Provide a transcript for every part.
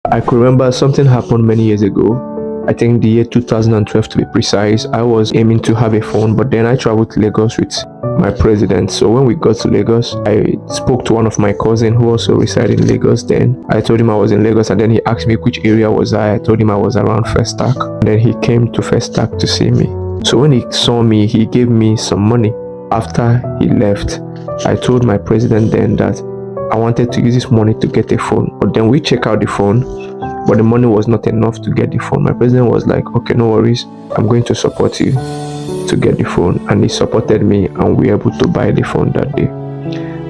I could remember something happened many years ago. I think the year 2012 to be precise. I was aiming to have a phone, but then I traveled to Lagos with my president. So when we got to Lagos, I spoke to one of my cousins who also resided in Lagos then. I told him I was in Lagos, and then he asked me which area was I. I told him I was around First Stack. Then he came to First Stack to see me. So when he saw me, he gave me some money. After he left, I told my president then that I wanted to use this money to get a phone. But then we checked out the phone, but the money was not enough to get the phone. My president was like, okay, no worries, I'm going to support you to get the phone. And he supported me, and we were able to buy the phone that day.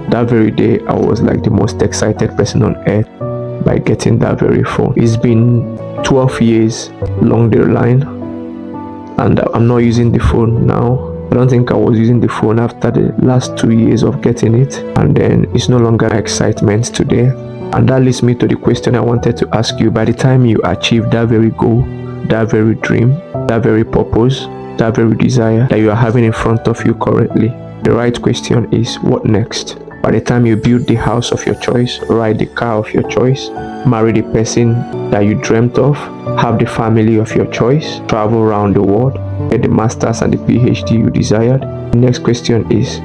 That very day, I was like the most excited person on earth by getting that very phone. It's been 12 years along the line, and I'm not using the phone now. I don't think I was using the phone after the last 2 years of getting it, and then it's no longer excitement today. And that leads me to the question I wanted to ask you. By the time you achieve that very goal, that very dream, that very purpose, that very desire that you are having in front of you currently, the right question is, what next? By the time you build the house of your choice, ride the car of your choice, marry the person that you dreamt of, have the family of your choice, travel around the world, get the masters and the PhD you desired, the next question is,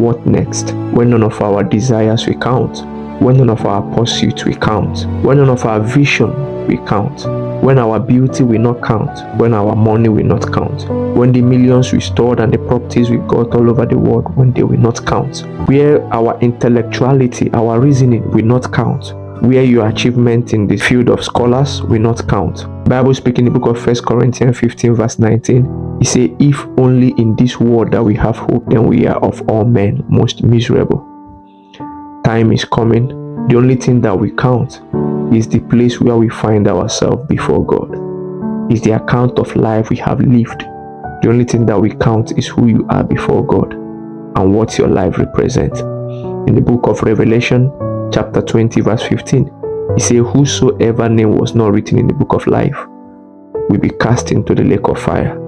what next? When none of our desires will count, when none of our pursuits will count, when none of our vision will count, when our beauty will not count, when our money will not count, when the millions we stored and the properties we got all over the world, when they will not count, where our intellectuality, our reasoning will not count, where your achievement in the field of scholars will not count. Bible speaking in the book of 1 Corinthians 15 verse 19, it says, if only in this world that we have hope, then we are of all men most miserable. Time is coming. The only thing that we count is the place where we find ourselves before God. Is the account of life we have lived. The only thing that we count is who you are before God and what your life represents. In the book of Revelation, chapter 20, verse 15, it says, whosoever name was not written in the book of life will be cast into the lake of fire.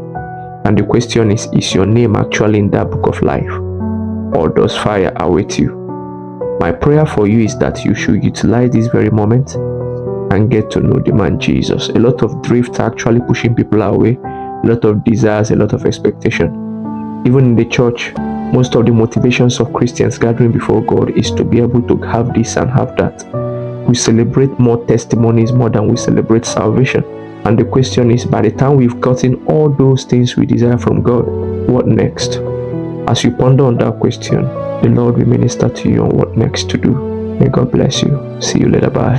And the question is your name actually in that book of life? Or does fire await you? My prayer for you is that you should utilize this very moment and get to know the man Jesus. A lot of drift are actually pushing people away, a lot of desires, a lot of expectation. Even in the church, most of the motivations of Christians gathering before God is to be able to have this and have that. We celebrate more testimonies more than we celebrate salvation. And the question is, by the time we've gotten all those things we desire from God, what next? As you ponder on that question, the Lord will minister to you on what next to do. May God bless you. See you later. Bye.